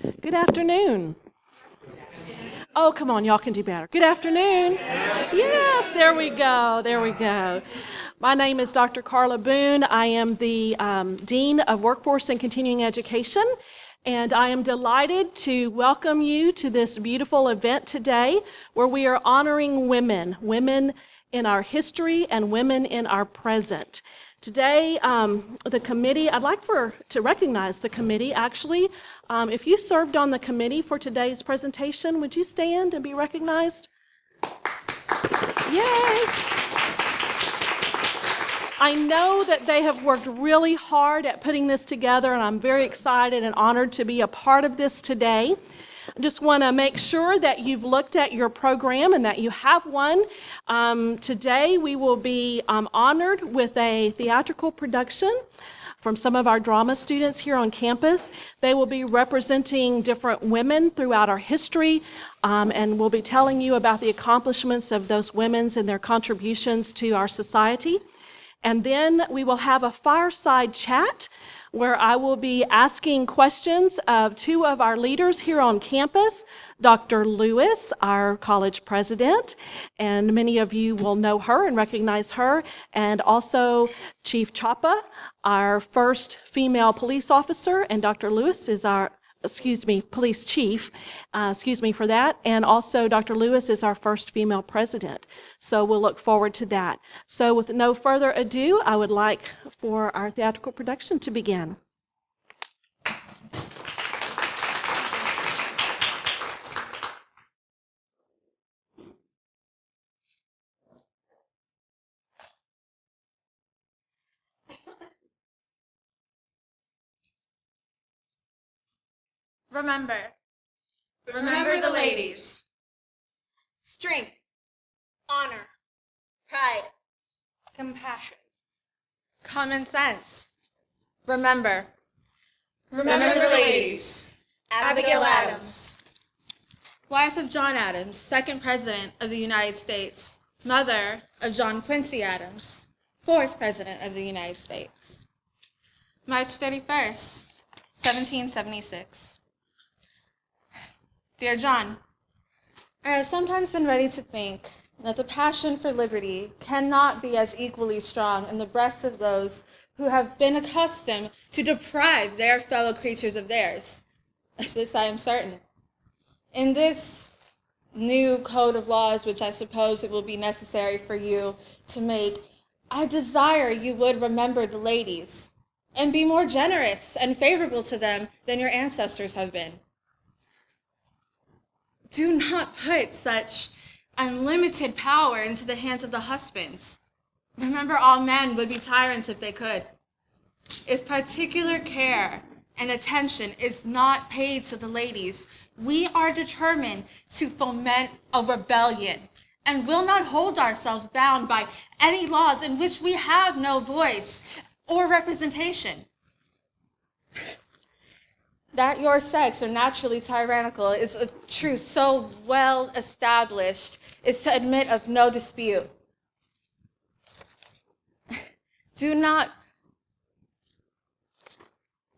Good afternoon. Oh, come on, y'all can do better. Good afternoon. Yes, there we go. There we go. My name is Dr. Carla Boone. I am the Dean of Workforce and Continuing Education, and I am delighted to welcome you to this beautiful event today where we are honoring women in our history and women in our present. Today, the committee, I'd like to recognize the committee, actually. If you served on the committee for today's presentation, would you stand and be recognized? Yay! I know that they have worked really hard at putting this together, and I'm very excited and honored to be a part of this today. I just want to make sure that you've looked at your program and that you have one. Today we will be honored with a theatrical production from some of our drama students here on campus. They will be representing different women throughout our history, and we'll be telling you about the accomplishments of those women and their contributions to our society. And then we will have a fireside chat where I will be asking questions of two of our leaders here on campus, Dr. Lewis, our college president, and many of you will know her and recognize her, and also Chief Chapa, our first female police officer, and Dr. Lewis is our police chief, excuse me for that, and also Dr. Lewis is our first female president. So we'll look forward to that. So with no further ado, I would like for our theatrical production to begin. Remember the ladies. Strength, honor, pride, compassion, Common sense. Remember the ladies. Abigail Adams, wife of John Adams, second president of the United States, mother of John Quincy Adams, fourth president of the United States. March 31st, 1776. Dear John, I have sometimes been ready to think that the passion for liberty cannot be as equally strong in the breasts of those who have been accustomed to deprive their fellow creatures of theirs. Of this I am certain. In this new code of laws, which I suppose it will be necessary for you to make, I desire you would remember the ladies and be more generous and favorable to them than your ancestors have been. Do not put such unlimited power into the hands of the husbands. Remember, all men would be tyrants if they could. If particular care and attention is not paid to the ladies, we are determined to foment a rebellion and will not hold ourselves bound by any laws in which we have no voice or representation. That your sex are naturally tyrannical is a truth so well established is to admit of no dispute. Do not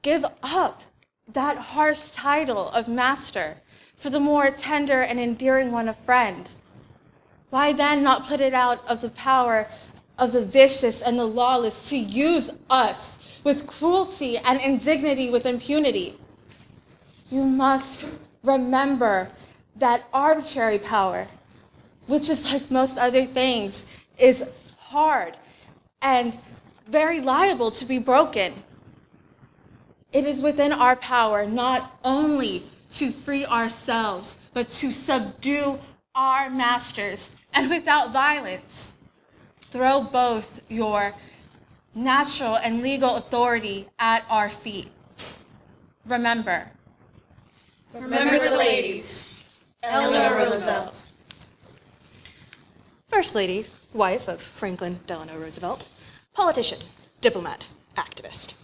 give up that harsh title of master for the more tender and endearing one of friend. Why then not put it out of the power of the vicious and the lawless to use us with cruelty and indignity with impunity? You must remember that arbitrary power, which is like most other things, is hard and very liable to be broken. It is within our power not only to free ourselves, but to subdue our masters, and without violence. Throw both your natural and legal authority at our feet. Remember the ladies. Eleanor Roosevelt, First Lady, wife of Franklin Delano Roosevelt, politician, diplomat, activist.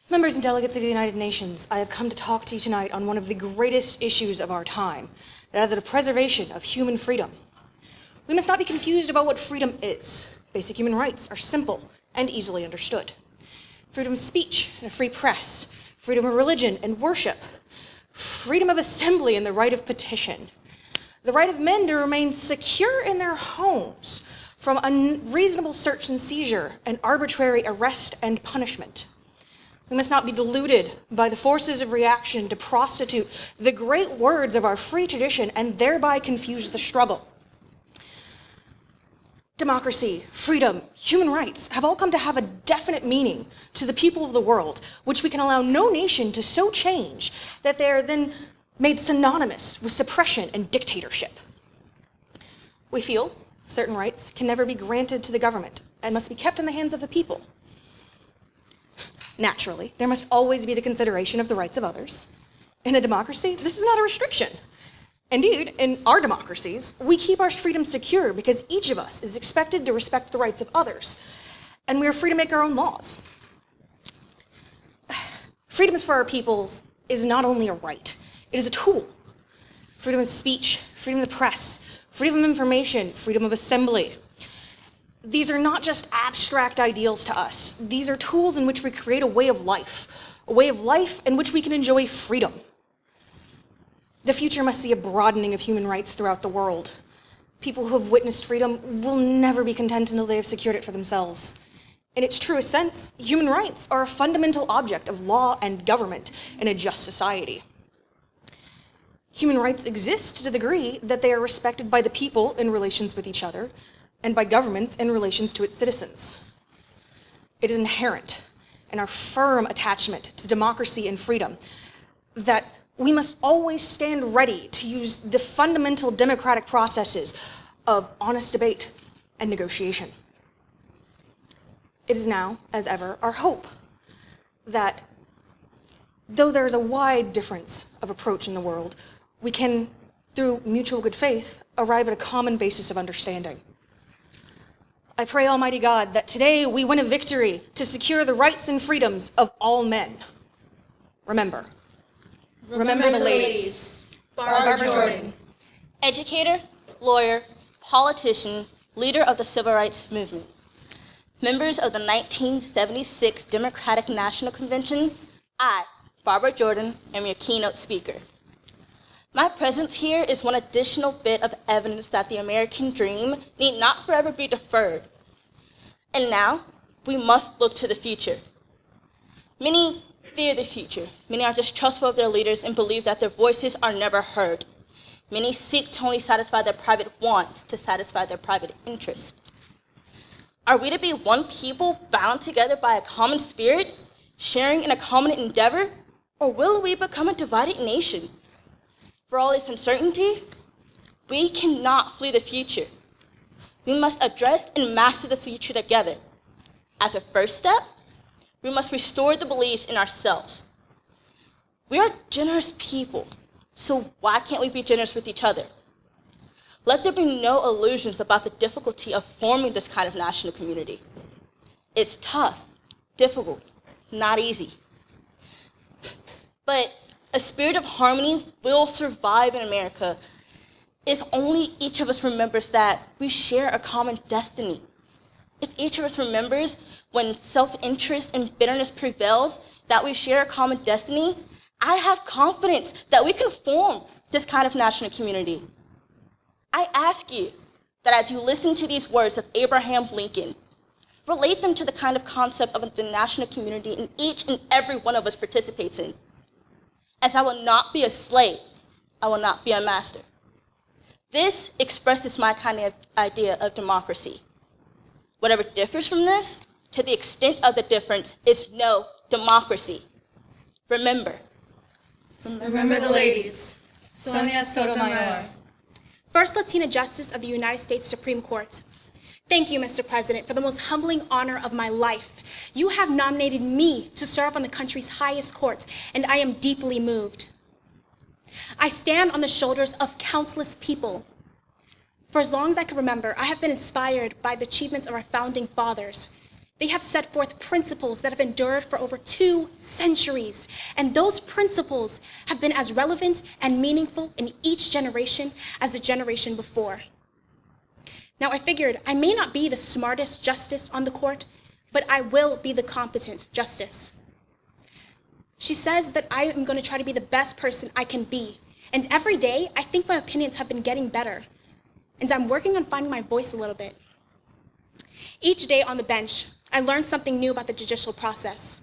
Members and delegates of the United Nations, I have come to talk to you tonight on one of the greatest issues of our time, that of the preservation of human freedom. We must not be confused about what freedom is. Basic human rights are simple and easily understood. Freedom of speech and a free press, freedom of religion and worship, freedom of assembly and the right of petition, the right of men to remain secure in their homes from unreasonable search and seizure and arbitrary arrest and punishment. We must not be deluded by the forces of reaction to prostitute the great words of our free tradition and thereby confuse the struggle. Democracy, freedom, human rights have all come to have a definite meaning to the people of the world, which we can allow no nation to so change that they are then made synonymous with suppression and dictatorship. We feel certain rights can never be granted to the government and must be kept in the hands of the people. Naturally, there must always be the consideration of the rights of others. In a democracy, this is not a restriction. Indeed, in our democracies, we keep our freedom secure because each of us is expected to respect the rights of others, and we are free to make our own laws. Freedoms for our peoples is not only a right, it is a tool. Freedom of speech, freedom of the press, freedom of information, freedom of assembly. These are not just abstract ideals to us. These are tools in which we create a way of life in which we can enjoy freedom. The future must see a broadening of human rights throughout the world. People who have witnessed freedom will never be content until they have secured it for themselves. In its truest sense, human rights are a fundamental object of law and government in a just society. Human rights exist to the degree that they are respected by the people in relations with each other and by governments in relations to its citizens. It is inherent in our firm attachment to democracy and freedom that we must always stand ready to use the fundamental democratic processes of honest debate and negotiation. It is now, as ever, our hope that though there is a wide difference of approach in the world, we can, through mutual good faith, arrive at a common basis of understanding. I pray Almighty God that today we win a victory to secure the rights and freedoms of all men. Remember the ladies. Barbara Jordan. Educator, lawyer, politician, leader of the Civil Rights Movement. Members of the 1976 Democratic National Convention, I, Barbara Jordan, am your keynote speaker. My presence here is one additional bit of evidence that the American dream need not forever be deferred. And now, we must look to the future. Many fear the future. Many are distrustful of their leaders and believe that their voices are never heard. Many seek to only satisfy their private wants, to satisfy their private interests. Are we to be one people bound together by a common spirit, sharing in a common endeavor, or will we become a divided nation? For all its uncertainty, we cannot flee the future. We must address and master the future together. As a first step, we must restore the beliefs in ourselves. We are generous people, so why can't we be generous with each other? Let there be no illusions about the difficulty of forming this kind of national community. It's tough, difficult, not easy. But a spirit of harmony will survive in America if only each of us remembers that we share a common destiny. If each of us remembers when self-interest and bitterness prevails that we share a common destiny, I have confidence that we can form this kind of national community. I ask you that as you listen to these words of Abraham Lincoln, relate them to the kind of concept of the national community in each and every one of us participates in. As I will not be a slave, I will not be a master. This expresses my kind of idea of democracy. Whatever differs from this, to the extent of the difference, is no democracy. Remember the ladies. Sonia Sotomayor. First Latina Justice of the United States Supreme Court. Thank you, Mr. President, for the most humbling honor of my life. You have nominated me to serve on the country's highest court, and I am deeply moved. I stand on the shoulders of countless people. For as long as I can remember, I have been inspired by the achievements of our founding fathers. They have set forth principles that have endured for over 2 centuries, and those principles have been as relevant and meaningful in each generation as the generation before. Now, I figured I may not be the smartest justice on the court, but I will be the competent justice. She says that I am going to try to be the best person I can be. And every day, I think my opinions have been getting better. And I'm working on finding my voice a little bit. Each day on the bench, I learn something new about the judicial process,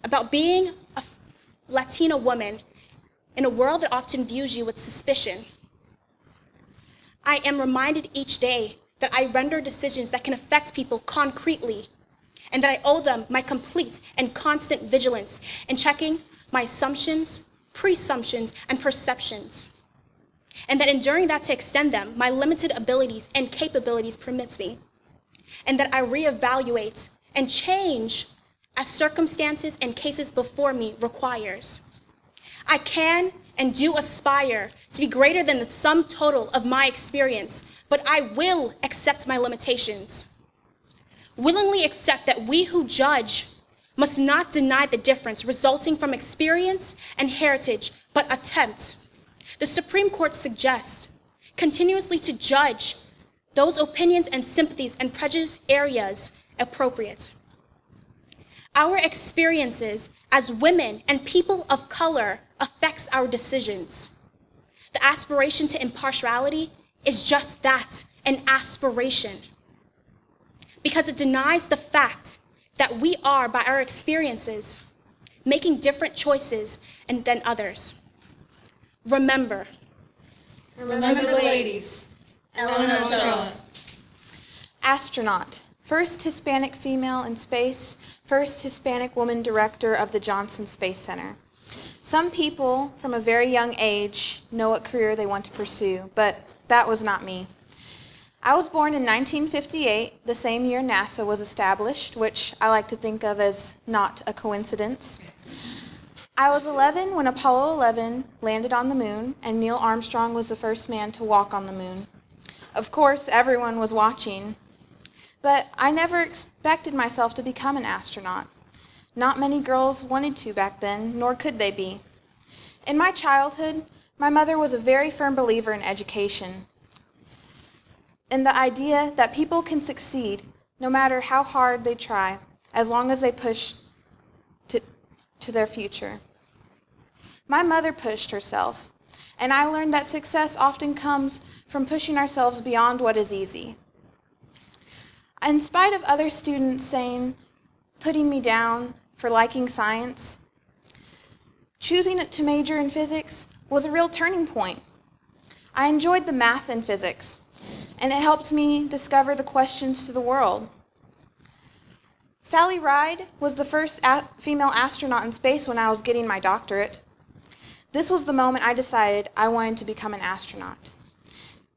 about being a Latina woman in a world that often views you with suspicion. I am reminded each day that I render decisions that can affect people concretely, and that I owe them my complete and constant vigilance in checking my assumptions, presumptions, and perceptions. And that enduring that to extend them, my limited abilities and capabilities permits me. And that I reevaluate and change as circumstances and cases before me requires. I can and do aspire to be greater than the sum total of my experience, but I will accept my limitations. Willingly accept that we who judge must not deny the difference resulting from experience and heritage, but attempt. The Supreme Court suggests continuously to judge those opinions and sympathies and prejudice areas appropriate. Our experiences as women and people of color affects our decisions. The aspiration to impartiality is just that, an aspiration, because it denies the fact that we are, by our experiences, making different choices than others. Remember Remember the ladies. Eleanor Ochoa. Astronaut, first Hispanic female in space, first Hispanic woman director of the Johnson Space Center. Some people from a very young age know what career they want to pursue, but that was not me. I was born in 1958, the same year NASA was established, which I like to think of as not a coincidence. I was 11 when Apollo 11 landed on the moon, and Neil Armstrong was the first man to walk on the moon. Of course, everyone was watching, but I never expected myself to become an astronaut. Not many girls wanted to back then, nor could they be. In my childhood, my mother was a very firm believer in education, and the idea that people can succeed no matter how hard they try, as long as they push to their future. My mother pushed herself, and I learned that success often comes from pushing ourselves beyond what is easy. In spite of other students putting me down for liking science, choosing to major in physics was a real turning point. I enjoyed the math in physics, and it helped me discover the questions to the world. Sally Ride was the first female astronaut in space when I was getting my doctorate. This was the moment I decided I wanted to become an astronaut.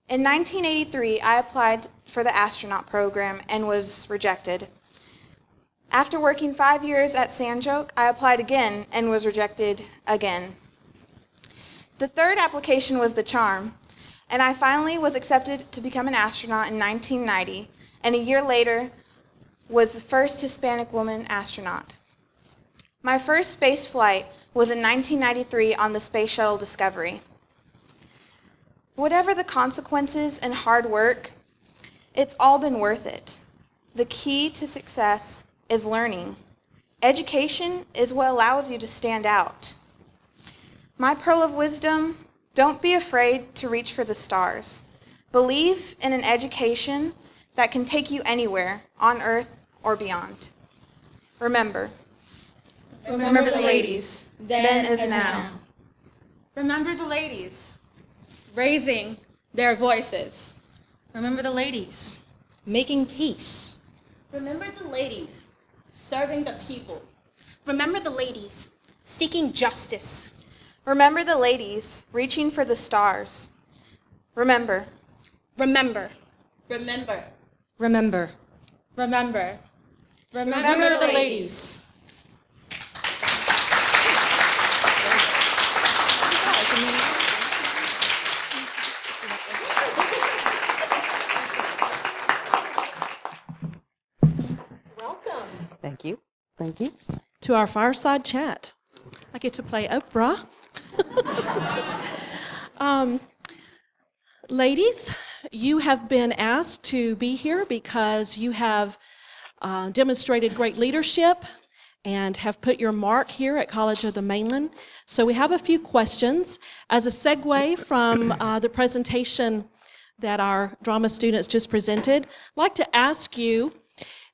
In 1983, I applied for the astronaut program and was rejected. After working 5 years at Sanjok, I applied again and was rejected again. The third application was the charm, and I finally was accepted to become an astronaut in 1990, and a year later was the first Hispanic woman astronaut. My first space flight was in 1993 on the Space Shuttle Discovery. Whatever the consequences and hard work, it's all been worth it. The key to success is learning. Education is what allows you to stand out. My pearl of wisdom: don't be afraid to reach for the stars. Believe in an education that can take you anywhere, on Earth or beyond. Remember Remember the ladies. then is now. Remember the ladies raising their voices. Remember the ladies, making peace. Remember the ladies serving the people. Remember the ladies seeking justice. Remember the ladies reaching for the stars. Remember. Remember. Remember. Remember. Remember. Remember the ladies. Thank you. Thank you. To our fireside chat. I get to play Oprah. Ladies, you have been asked to be here because you have demonstrated great leadership and have put your mark here at College of the Mainland. So we have a few questions. As a segue from the presentation that our drama students just presented, I'd like to ask you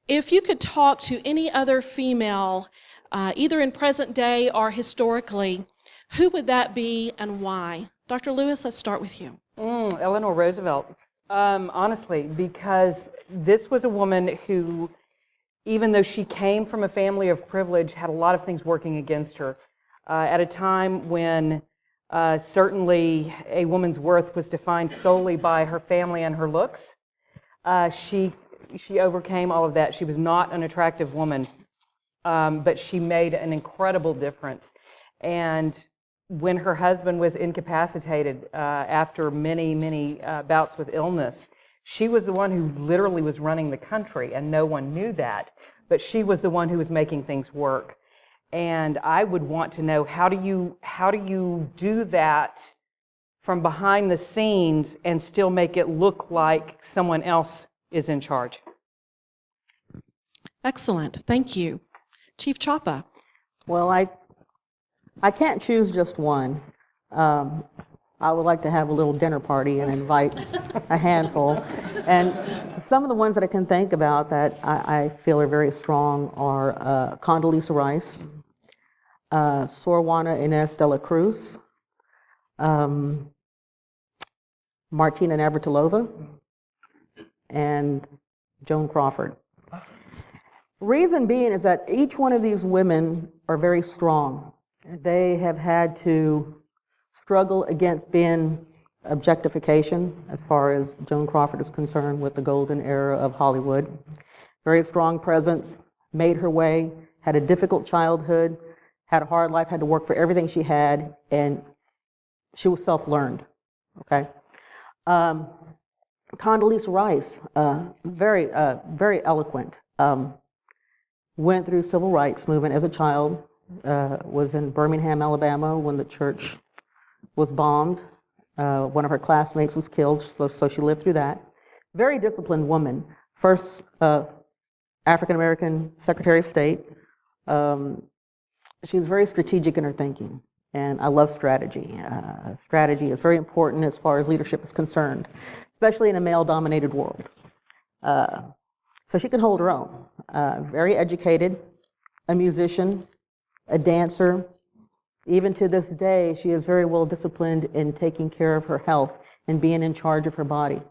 if you could talk to any other female, either in present day or historically, who would that be and why? Dr. Lewis, let's start with you. Eleanor Roosevelt. Honestly, because this was a woman who, even though she came from a family of privilege, had a lot of things working against her. At a time when certainly a woman's worth was defined solely by her family and her looks, she overcame all of that. She was not an attractive woman, but she made an incredible difference. And when her husband was incapacitated after many bouts with illness, she was the one who literally was running the country, and no one knew that, but she was the one who was making things work. And I would want to know, how do you do that from behind the scenes and still make it look like someone else is in charge? Excellent, thank you. Chief Chapa. Well, I can't choose just one. I would like to have a little dinner party and invite a handful. And some of the ones that I can think about that I feel are very strong are Condoleezza Rice, Sor Juana Inés de la Cruz, Martina Navratilova, and Joan Crawford. Reason being is that each one of these women are very strong. They have had to struggle against being objectification, as far as Joan Crawford is concerned, with the golden era of Hollywood. Very strong presence, made her way, had a difficult childhood, had a hard life, had to work for everything she had, and she was self-learned, okay? Condoleezza Rice, very eloquent, went through civil rights movement as a child, was in Birmingham, Alabama when the church was bombed. One of her classmates was killed, so she lived through that. Very disciplined woman. First African-American Secretary of State. She was very strategic in her thinking, and I love strategy. Strategy is very important as far as leadership is concerned, especially in a male-dominated world. So she can hold her own. Very educated, a musician, a dancer. Even to this day, she is very well disciplined in taking care of her health and being in charge of her body.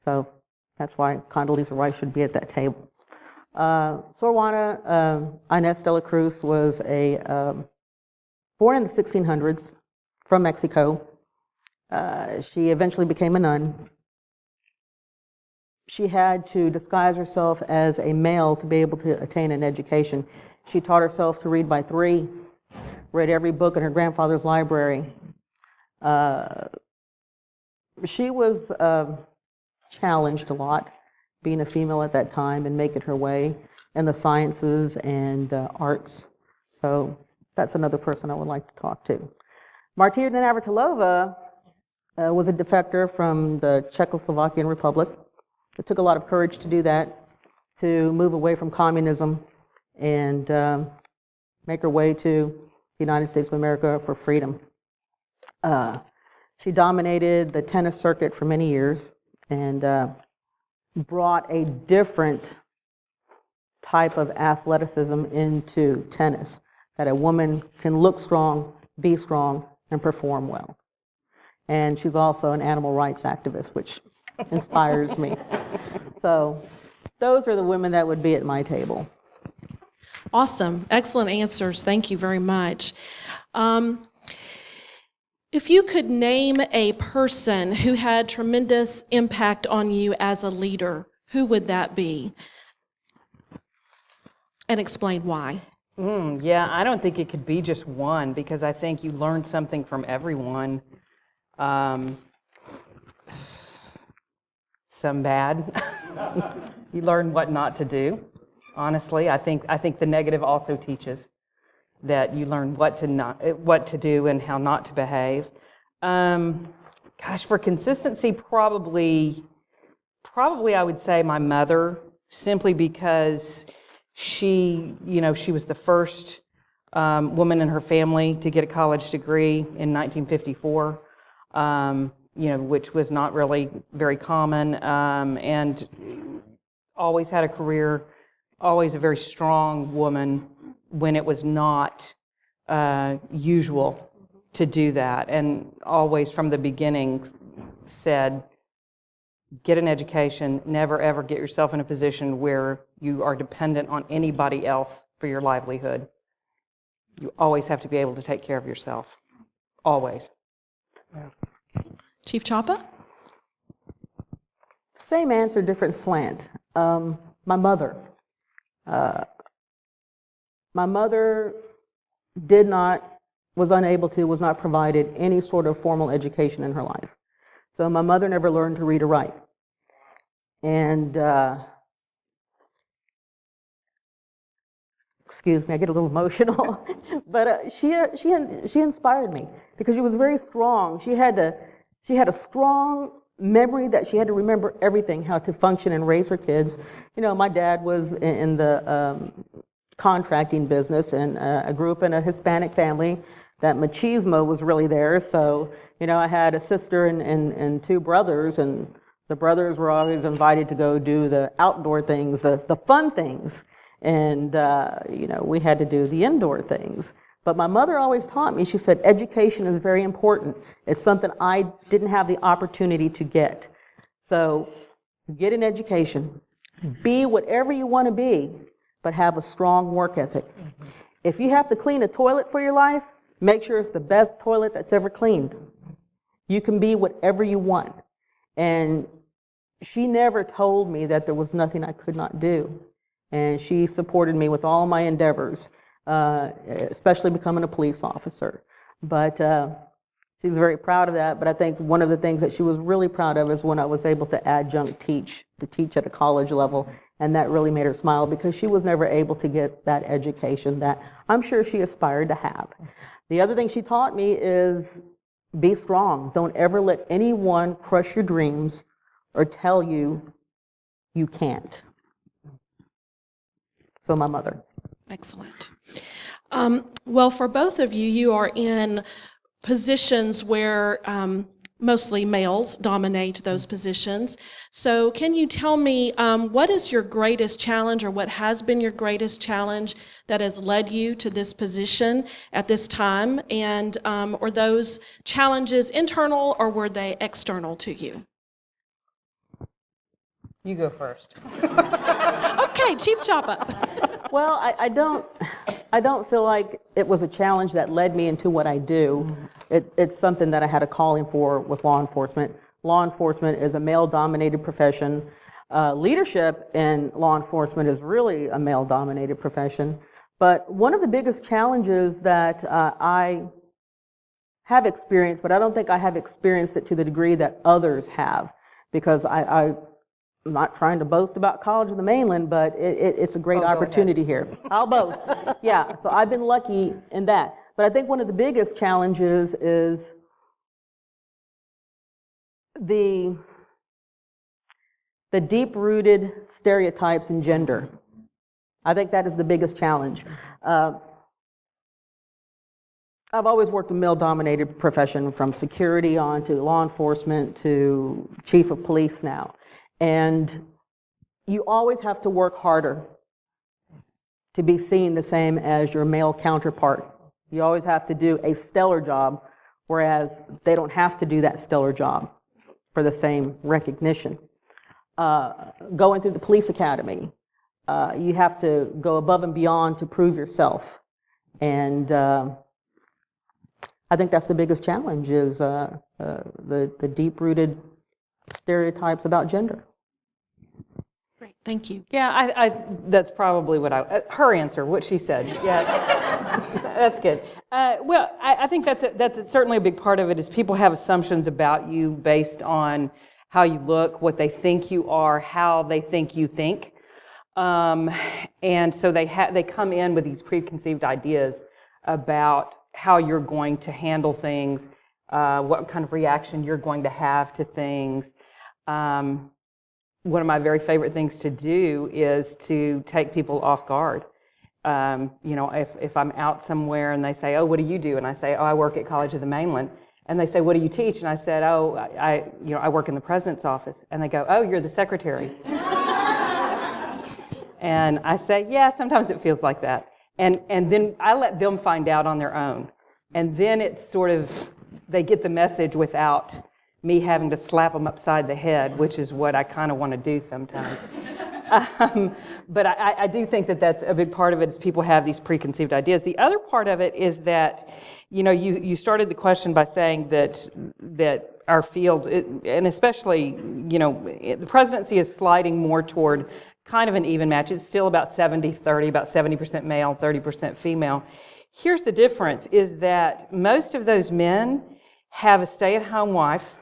So that's why Condoleezza Rice should be at that table. Sor Juana Inés de la Cruz was born in the 1600s from Mexico. She eventually became a nun. She had to disguise herself as a male to be able to attain an education. She taught herself to read by 3, read every book in her grandfather's library. She was challenged a lot, being a female at that time and making her way in the sciences and arts. So that's another person I would like to talk to. Martina Navratilova was a defector from the Czechoslovakian Republic. It took a lot of courage to do that, to move away from communism and make her way to the United States of America for freedom. She dominated the tennis circuit for many years and brought a different type of athleticism into tennis, that a woman can look strong, be strong, and perform well. And she's also an animal rights activist, which inspires me. So those are the women that would be at my table. Awesome. Excellent answers. Thank you very much. If you could name a person who had tremendous impact on you as a leader, who would that be? And explain why. Yeah, I don't think it could be just one, because I think you learn something from everyone. Some bad. You learn what not to do. Honestly, I think the negative also teaches that you learn what to do and how not to behave. Gosh, for consistency, probably I would say my mother, simply because She was the first woman in her family to get a college degree in 1954, which was not really very common, and always had a career, always a very strong woman when it was not usual to do that, and always from the beginning said, get an education, never ever get yourself in a position where you are dependent on anybody else for your livelihood. You always have to be able to take care of yourself. Always. Chief Chapa? Same answer, different slant. My mother. My mother was not provided any sort of formal education in her life. So my mother never learned to read or write. And excuse me, I get a little emotional, but she inspired me because she was very strong. She had a strong memory that she had to remember everything, how to function and raise her kids. My dad was in the contracting business, and I grew up in a Hispanic family. That machismo was really there. So, I had a sister and two brothers, and the brothers were always invited to go do the outdoor things, the fun things. And, we had to do the indoor things. But my mother always taught me, she said, education is very important. It's something I didn't have the opportunity to get. So get an education. Be whatever you want to be, but have a strong work ethic. If you have to clean a toilet for your life, make sure it's the best toilet that's ever cleaned. You can be whatever you want. And she never told me that there was nothing I could not do. And she supported me with all my endeavors, especially becoming a police officer. But she was very proud of that. But I think one of the things that she was really proud of is when I was able to adjunct teach at a college level. And that really made her smile because she was never able to get that education that I'm sure she aspired to have. The other thing she taught me is be strong. Don't ever let anyone crush your dreams or tell you you can't. So my mother. Excellent. Well, for both of you, you are in positions where mostly males dominate those positions. So can you tell me what is your greatest challenge, or what has been your greatest challenge that has led you to this position at this time? And were those challenges internal, or were they external to you? You go first. Okay, Chief Chapa. Well, I don't feel like it was a challenge that led me into what I do. It's something that I had a calling for with law enforcement. Law enforcement is a male-dominated profession. Leadership in law enforcement is really a male-dominated profession. But one of the biggest challenges that I have experienced, but I don't think I have experienced it to the degree that others have, because I'm not trying to boast about college in the Mainland, but it's a great opportunity here. I'll boast. Yeah, so I've been lucky in that. But I think one of the biggest challenges is the deep-rooted stereotypes in gender. I think that is the biggest challenge. I've always worked in a male-dominated profession, from security on to law enforcement to chief of police now. And you always have to work harder to be seen the same as your male counterpart. You always have to do a stellar job, whereas they don't have to do that stellar job for the same recognition. Going through the police academy, you have to go above and beyond to prove yourself. And I think that's the biggest challenge, is the deep-rooted stereotypes about gender. Great, thank you. Yeah, that's probably what her answer, what she said. Yeah, that's good. Well, I think that's certainly a big part of it, is people have assumptions about you based on how you look, what they think you are, how they think you think. And so they come in with these preconceived ideas about how you're going to handle things, what kind of reaction you're going to have to things. one of my very favorite things to do is to take people off guard. If I'm out somewhere and they say, "Oh, what do you do?" and I say, "Oh, I work at College of the Mainland," and they say, "What do you teach?" and I said, "Oh, I work in the president's office," and they go, "Oh, you're the secretary." And I say, "Yeah, sometimes it feels like that," and then I let them find out on their own, and then it's sort of they get the message without me having to slap them upside the head, which is what I kind of want to do sometimes. But I do think that that's a big part of it is people have these preconceived ideas. The other part of it is that, you started the question by saying that our field, and especially, the presidency is sliding more toward kind of an even match. It's still about 70-30, about 70% male, 30% female. Here's the difference, is that most of those men have a stay-at-home wife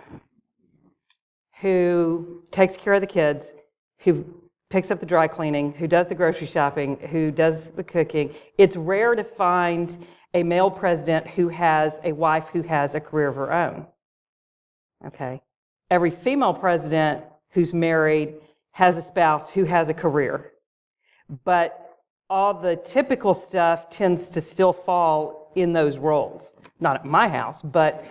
who takes care of the kids, who picks up the dry cleaning, who does the grocery shopping, who does the cooking. It's rare to find a male president who has a wife who has a career of her own. Okay. Every female president who's married has a spouse who has a career. But all the typical stuff tends to still fall in those roles. Not at my house, but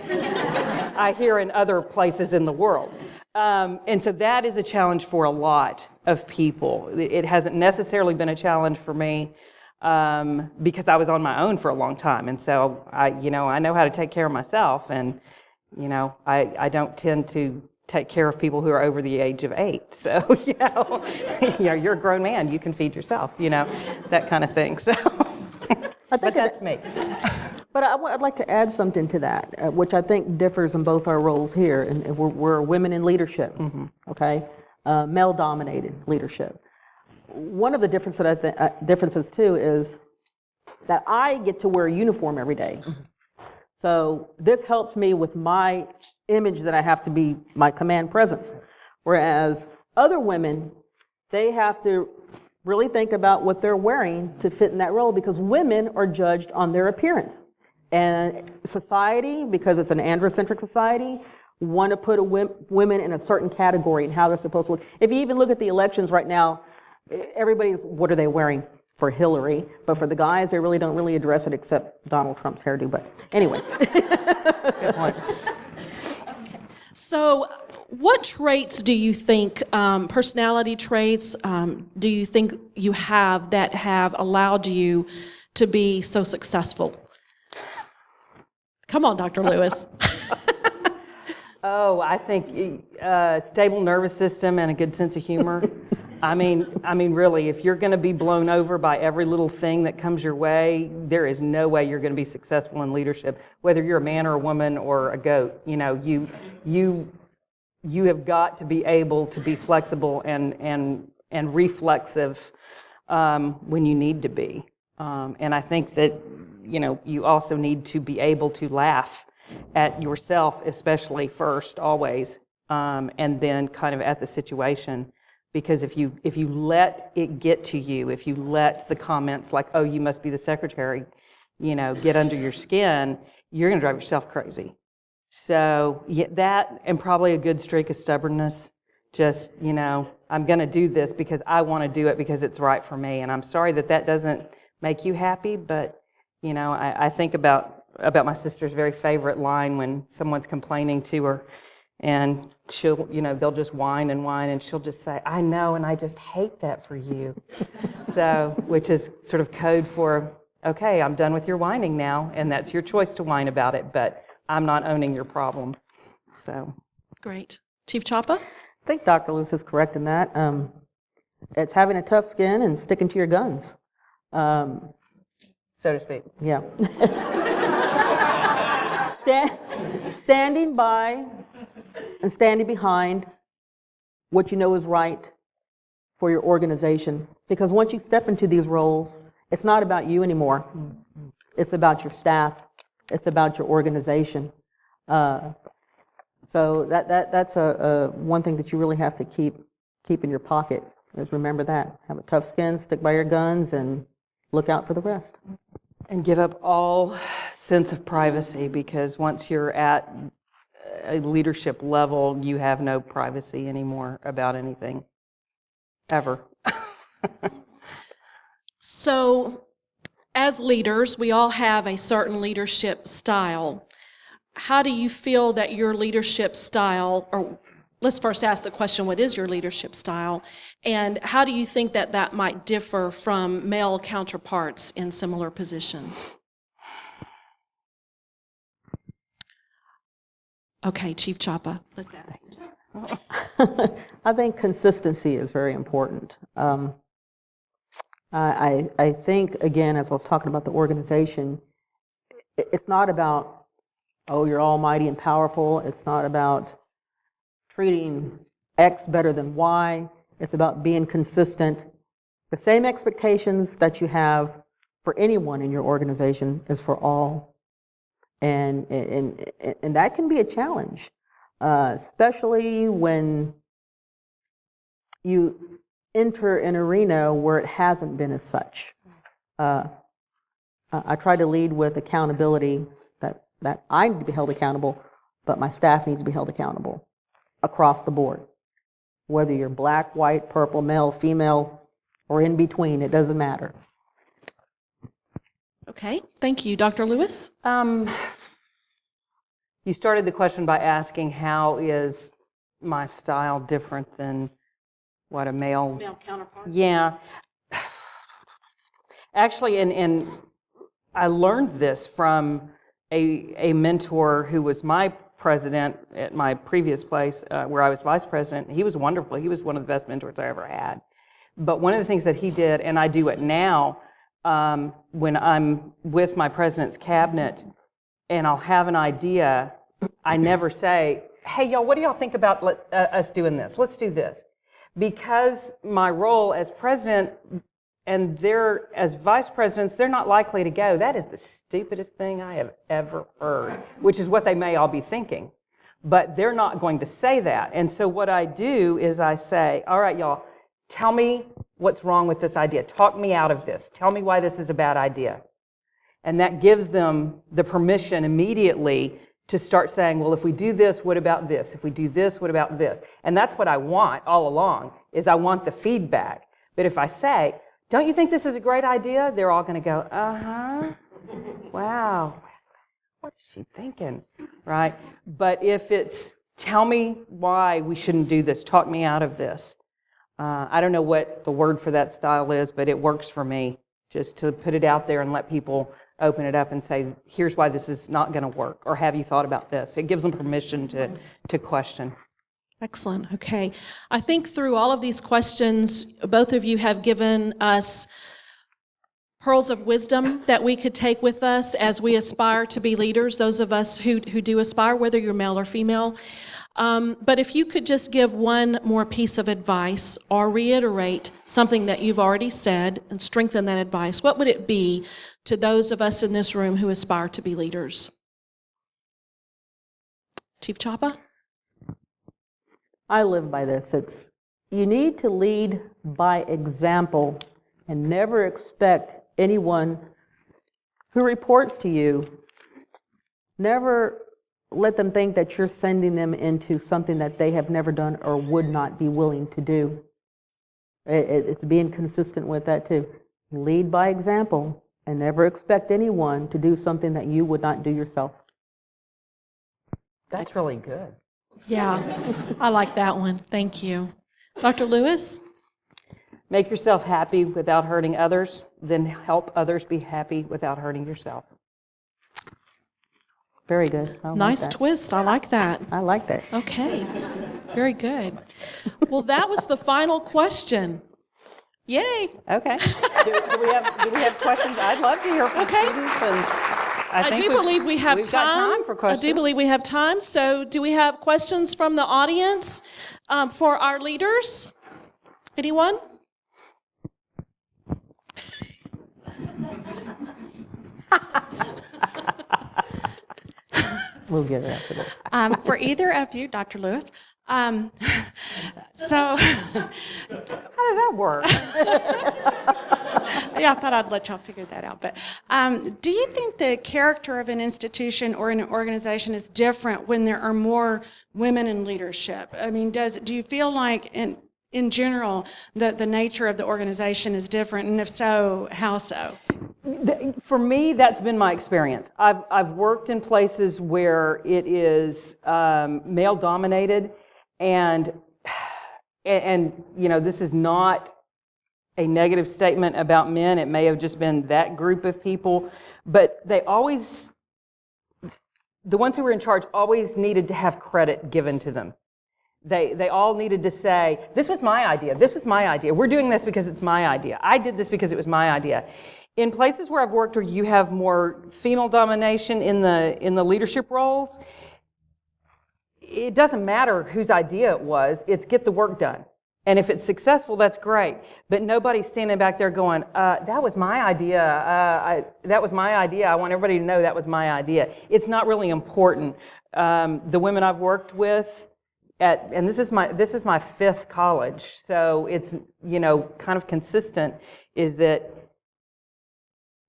I hear in other places in the world. And so that is a challenge for a lot of people. It hasn't necessarily been a challenge for me because I was on my own for a long time. And so I know how to take care of myself. And, I don't tend to take care of people who are over the age of 8. So, you're a grown man. You can feed yourself, that kind of thing. So, but that's me. But I'd like to add something to that, which I think differs in both our roles here. And we're women in leadership, okay? Male-dominated leadership. One of the differences, too, is that I get to wear a uniform every day. So this helps me with my image that I have to be my command presence. Whereas other women, they have to really think about what they're wearing to fit in that role, because women are judged on their appearance. And society, because it's an androcentric society, want to put women in a certain category and how they're supposed to look. If you even look at the elections right now, everybody's, what are they wearing for Hillary? But for the guys, they really don't really address it except Donald Trump's hairdo. But anyway. Good point. So what traits do you think, personality traits, do you think you have that have allowed you to be so successful? Come on, Dr. Lewis. Oh, I think stable nervous system and a good sense of humor. I mean, really, if you're going to be blown over by every little thing that comes your way, there is no way you're going to be successful in leadership, whether you're a man or a woman or a goat. You have got to be able to be flexible and reflexive when you need to be. And I think that, you also need to be able to laugh at yourself, especially first, always, and then kind of at the situation. Because if you let it get to you, if you let the comments like, "Oh, you must be the secretary," get under your skin, you're going to drive yourself crazy. So that, and probably a good streak of stubbornness. Just, I'm going to do this because I want to do it because it's right for me. And I'm sorry that doesn't make you happy, but I think about my sister's very favorite line when someone's complaining to her, and she'll, they'll just whine, and she'll just say, "I know, and I just hate that for you." So, which is sort of code for, okay, I'm done with your whining now, and that's your choice to whine about it, but I'm not owning your problem. So. Great. Chief Chapa? I think Dr. Lewis is correct in that. It's having a tough skin and sticking to your guns. So to speak. Yeah. Standing by and standing behind what you know is right for your organization. Because once you step into these roles, it's not about you anymore. It's about your staff. It's about your organization. So that's one thing that you really have to keep in your pocket, is remember that. Have a tough skin, stick by your guns, and look out for the rest. And give up all sense of privacy, because once you're at a leadership level, you have no privacy anymore about anything. ever. So, as leaders, we all have a certain leadership style. How do you feel that your leadership style, or let's first ask the question, what is your leadership style? And how do you think that that might differ from male counterparts in similar positions? Okay, Chief Chapa, let's ask you. I think consistency is very important. I think, again, as I was talking about the organization, it's not about, oh, you're almighty and powerful. It's not about treating X better than Y. It's about being consistent. The same expectations that you have for anyone in your organization is for all. And that can be a challenge, especially when you enter an arena where it hasn't been as such. I try to lead with accountability, that I need to be held accountable, but my staff needs to be held accountable across the board. Whether you're black, white, purple, male, female, or in between, it doesn't matter. Okay, thank you. Dr. Lewis? You started the question by asking how is my style different than what a male counterpart? Yeah. Actually, and I learned this from a mentor who was my president at my previous place where I was vice president. He was wonderful. He was one of the best mentors I ever had. But one of the things that he did, and I do it now, when I'm with my president's cabinet and I'll have an idea, I never say, hey, y'all, what do y'all think about us doing this? Let's do this. Because my role as president and they're, as vice presidents, they're not likely to go, that is the stupidest thing I have ever heard, which is what they may all be thinking. But they're not going to say that. And so what I do is I say, all right, y'all, tell me what's wrong with this idea. Talk me out of this. Tell me why this is a bad idea. And that gives them the permission immediately to start saying, well, if we do this, what about this? If we do this, what about this? And that's what I want all along, is I want the feedback. But if I say, don't you think this is a great idea? They're all going to go, uh-huh, wow, what is she thinking, right? But if it's, tell me why we shouldn't do this, talk me out of this. I don't know what the word for that style is, but it works for me, just to put it out there and let people open it up and say, here's why this is not going to work, or have you thought about this? It gives them permission to question. Excellent. Okay. I think through all of these questions, both of you have given us pearls of wisdom that we could take with us as we aspire to be leaders, those of us who do aspire, whether you're male or female. But if you could just give one more piece of advice or reiterate something that you've already said and strengthen that advice, what would it be to those of us in this room who aspire to be leaders? Chief Chapa? I live by this. You need to lead by example and never expect anyone who reports to you, never let them think that you're sending them into something that they have never done or would not be willing to do. It's being consistent with that too. Lead by example and never expect anyone to do something that you would not do yourself. That's really good. Yeah, I like that one. Thank you. Dr. Lewis? Make yourself happy without hurting others, then help others be happy without hurting yourself. Very good. Nice twist. I like that. I like that. Okay. Very good. Well, that was the final question. Yay. Okay. do we have questions? I'd love to hear from students. And I do believe we have we've time. Got time for questions. I do believe we have time. So do we have questions from the audience for our leaders? Anyone? We'll get it after this. For either of you, Dr. Lewis, so How does that work? yeah, I thought I'd let y'all figure that out. But do you think the character of an institution or an organization is different when there are more women in leadership? I mean, do you feel like in general, the nature of the organization is different, and if so, how so? For me, that's been my experience. I've worked in places where it is male-dominated, and this is not a negative statement about men. It may have just been that group of people, but the ones who were in charge always needed to have credit given to them. They all needed to say, this was my idea, this was my idea, we're doing this because it's my idea, I did this because it was my idea. In places where I've worked where you have more female domination in the leadership roles, it doesn't matter whose idea it was, it's get the work done. And if it's successful, that's great. But nobody's standing back there going, that was my idea, that was my idea, I want everybody to know that was my idea. It's not really important. The women I've worked with, and this is my fifth college, so it's kind of consistent, is that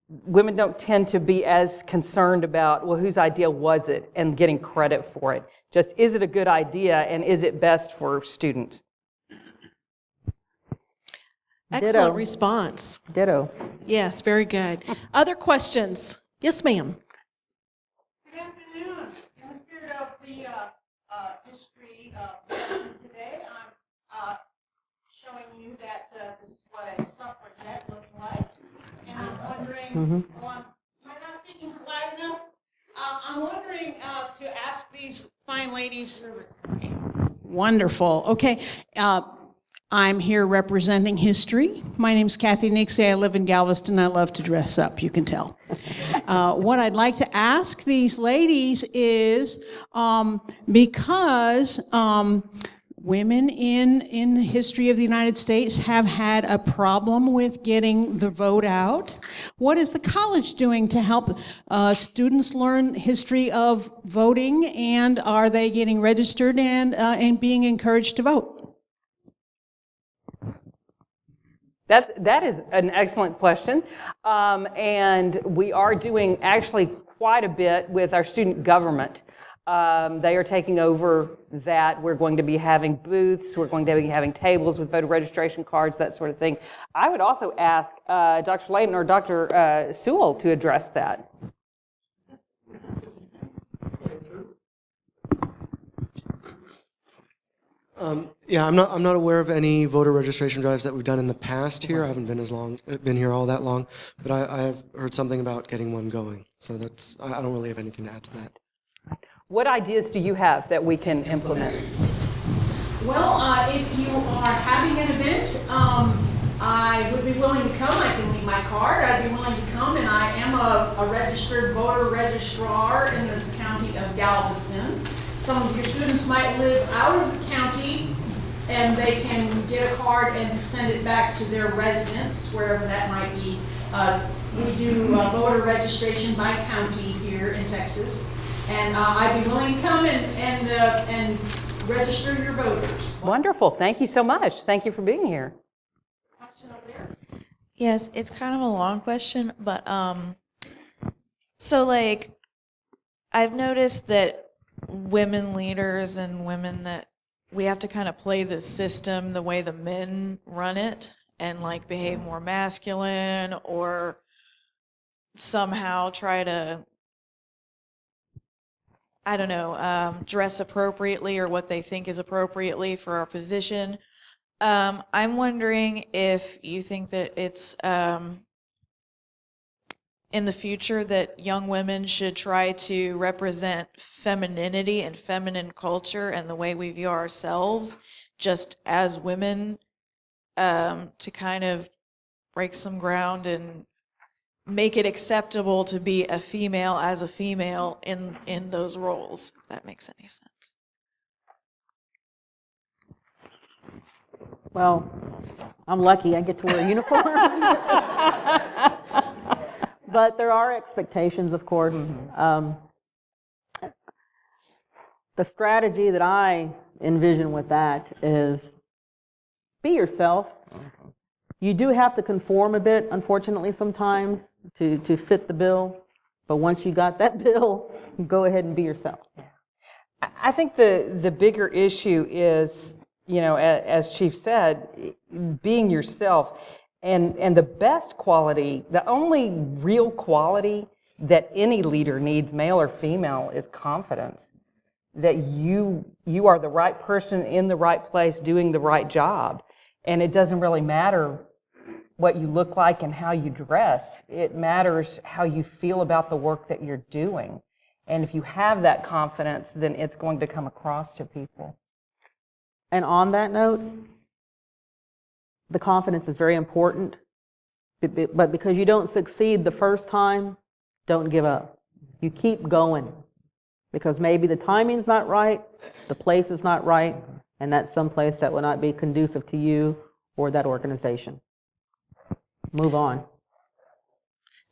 women don't tend to be as concerned about, well, whose idea was it, and getting credit for it. Just, is it a good idea, and is it best for students? Excellent Ditto. response. Ditto. Yes, very good. Other questions? Yes, ma'am. Good afternoon. In the spirit of the history lesson today, I'm showing you that this is what a suffragette looked like. And I'm wondering, am I not speaking loud enough? I'm wondering to ask these fine ladies. Wonderful. Okay. I'm here representing history. My name's Kathy Nixie. I live in Galveston. I love to dress up, you can tell. What I'd like to ask these ladies is, because women in the history of the United States have had a problem with getting the vote out, what is the college doing to help students learn history of voting, and are they getting registered and being encouraged to vote? That is an excellent question, and we are doing actually quite a bit with our student government. They are taking over that. We're going to be having booths, we're going to be having tables with voter registration cards, that sort of thing. I would also ask Dr. Layton or Dr. Sewell to address that. Yeah, I'm not aware of any voter registration drives that we've done in the past here. I haven't been here all that long, but I have heard something about getting one going. So I don't really have anything to add to that. What ideas do you have that we can implement? Well, if you are having an event, I would be willing to come. I can leave my card. I'd be willing to come, and I am a registered voter registrar in the county of Galveston. Some of your students might live out of the county, and they can get a card and send it back to their residence, wherever that might be. We do voter registration by county here in Texas, and I'd be willing to come and register your voters. Wonderful. Thank you so much. Thank you for being here. Question over there. Yes, it's kind of a long question, but so I've noticed that women leaders and women that we have to kind of play the system the way the men run it and behave more masculine or somehow try to, I don't know, dress appropriately or what they think is appropriately for our position. I'm wondering if you think that it's in the future that young women should try to represent femininity and feminine culture and the way we view ourselves just as women, to kind of break some ground and make it acceptable to be a female as a female in those roles, if that makes any sense. Well, I'm lucky I get to wear a uniform. But there are expectations, of course. The strategy that I envision with that is be yourself. You do have to conform a bit, unfortunately, sometimes to fit the bill. But once you got that bill, go ahead and be yourself. I think the bigger issue is as Chief said, being yourself. And the best quality, the only real quality that any leader needs, male or female, is confidence. That you are the right person in the right place doing the right job. And it doesn't really matter what you look like and how you dress. It matters how you feel about the work that you're doing. And if you have that confidence, then it's going to come across to people. And on that note, the confidence is very important, but because you don't succeed the first time, don't give up. You keep going, because maybe the timing's not right, the place is not right, and that's someplace that will not be conducive to you or that organization. Move on.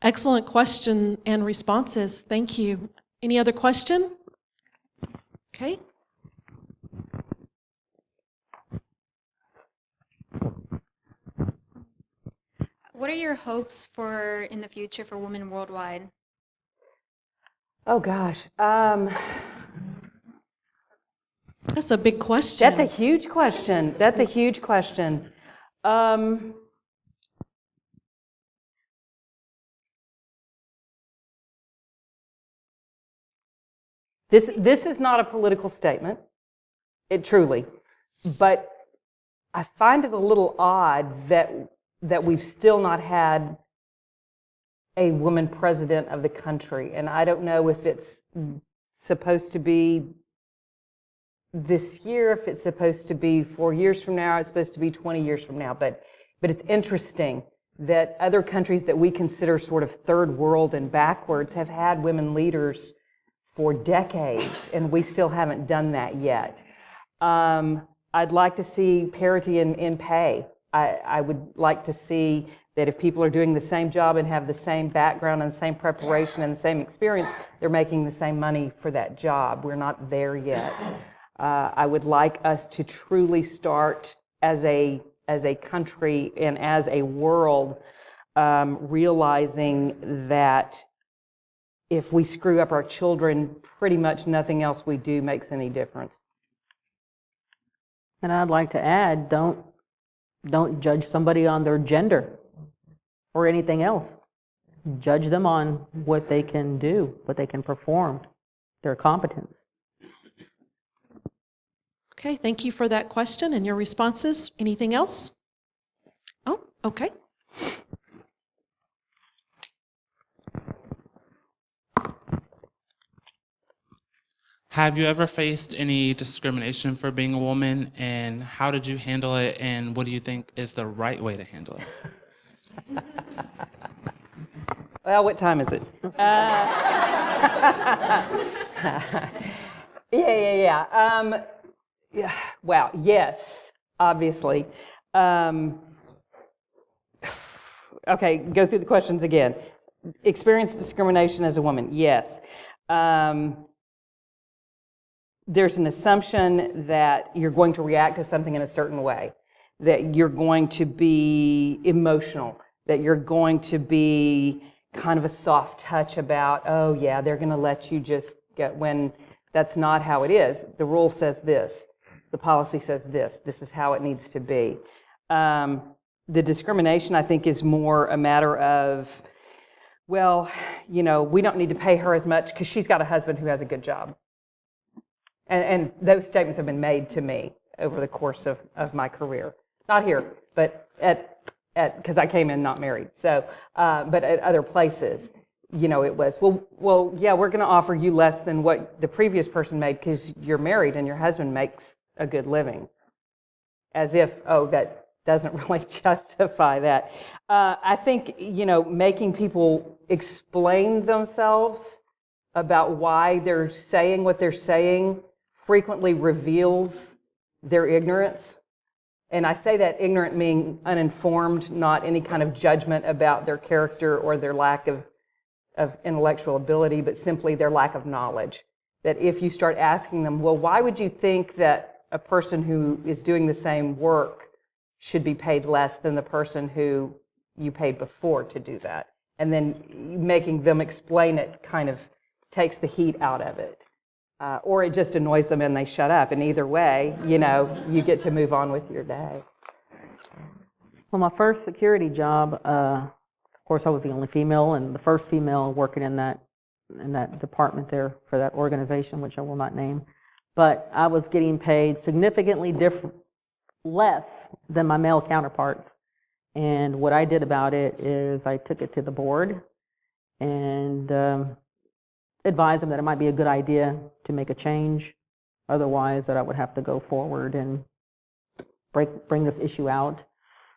Excellent question and responses. Thank you. Any other question? Okay. What are your hopes for in the future for women worldwide? Oh gosh, that's a big question. That's a huge question. That's a huge question. This is not a political statement, it truly, but I find it a little odd that we've still not had a woman president of the country, and I don't know if it's supposed to be this year, if it's supposed to be 4 years from now, it's supposed to be 20 years from now, but it's interesting that other countries that we consider sort of third world and backwards have had women leaders for decades, and we still haven't done that yet. I'd like to see parity in pay. I would like to see that if people are doing the same job and have the same background and the same preparation and the same experience, they're making the same money for that job. We're not there yet. I would like us to truly start as a country and as a world realizing that if we screw up our children, pretty much nothing else we do makes any difference. And I'd like to add, don't judge somebody on their gender or anything else. Judge them on what they can do, what they can perform, their competence. Okay, thank you for that question and your responses. Anything else? Oh, okay. Have you ever faced any discrimination for being a woman, and how did you handle it, and what do you think is the right way to handle it? Well, what time is it? Yeah. Wow, yes, obviously. Okay, go through the questions again. Experience discrimination as a woman, yes. There's an assumption that you're going to react to something in a certain way, that you're going to be emotional, that you're going to be kind of a soft touch about, oh yeah, they're going to let you just get, when that's not how it is. The rule says this, the policy says this is how it needs to be. The discrimination, I think, is more a matter of, well, we don't need to pay her as much because she's got a husband who has a good job. And those statements have been made to me over the course of my career. Not here, but because I came in not married. So, but at other places, it was, well, yeah, we're going to offer you less than what the previous person made because you're married and your husband makes a good living. As if, oh, that doesn't really justify that. I think, making people explain themselves about why they're saying what they're saying frequently reveals their ignorance. And I say that ignorant meaning uninformed, not any kind of judgment about their character or their lack of intellectual ability, but simply their lack of knowledge. That if you start asking them, well, why would you think that a person who is doing the same work should be paid less than the person who you paid before to do that? And then making them explain it kind of takes the heat out of it. or it just annoys them and they shut up. And either way, you know, you get to move on with your day. Well, my first security job, of course, I was the only female and the first female working in that department there for that organization, which I will not name. But I was getting paid significantly less than my male counterparts. And what I did about it is I took it to the board and advised them that it might be a good idea to make a change. Otherwise, that I would have to go forward and bring this issue out.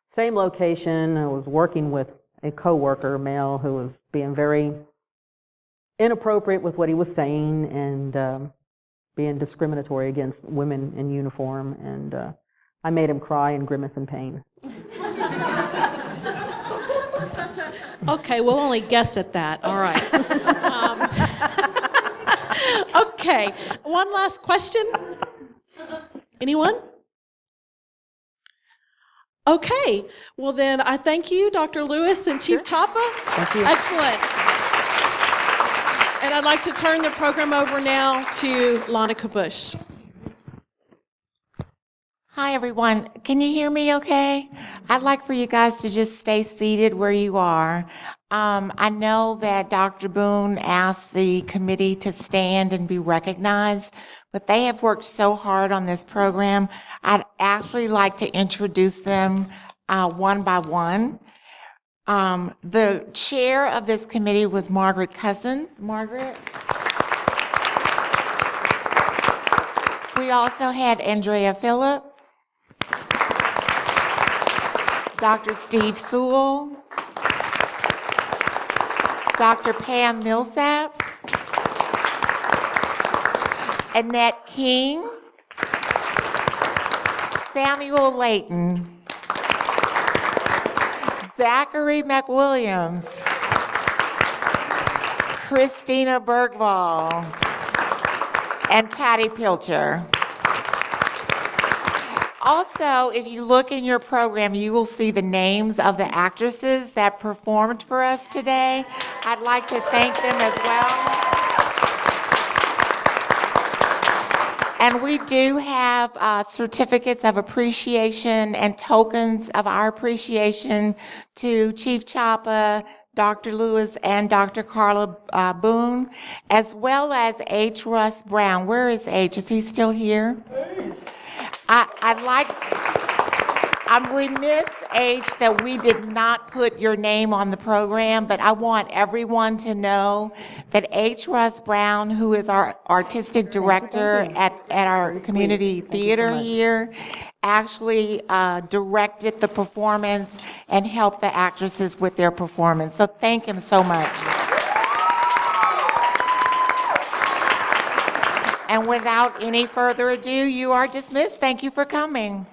Same location, I was working with a coworker, male, who was being very inappropriate with what he was saying and being discriminatory against women in uniform. And I made him cry and grimace in pain. Okay, we'll only guess at that. All right. Okay, one last question. Anyone? Okay, well then I thank you, Dr. Lewis and Chief Chapa. Thank you. Excellent. And I'd like to turn the program over now to Lonica Bush. Hi, everyone. Can you hear me okay? I'd like for you guys to just stay seated where you are. I know that Dr. Boone asked the committee to stand and be recognized, but they have worked so hard on this program. I'd actually like to introduce them one by one. The chair of this committee was Margaret Cousins. Margaret? We also had Andrea Phillip, Dr. Steve Sewell, Dr. Pam Millsap, Annette King, Samuel Layton, Zachary McWilliams, Christina Bergvall, and Patty Pilcher. Also, if you look in your program, you will see the names of the actresses that performed for us today. I'd like to thank them as well. And we do have certificates of appreciation and tokens of our appreciation to Chief Chapa, Dr. Lewis, and Dr. Carla Boone, as well as H. Russ Brown. Where is H? Is he still here? I'm remiss, H, that we did not put your name on the program, but I want everyone to know that H. Russ Brown, who is our artistic director at our community theater here, actually directed the performance and helped the actresses with their performance. So thank him so much. And without any further ado, you are dismissed. Thank you for coming.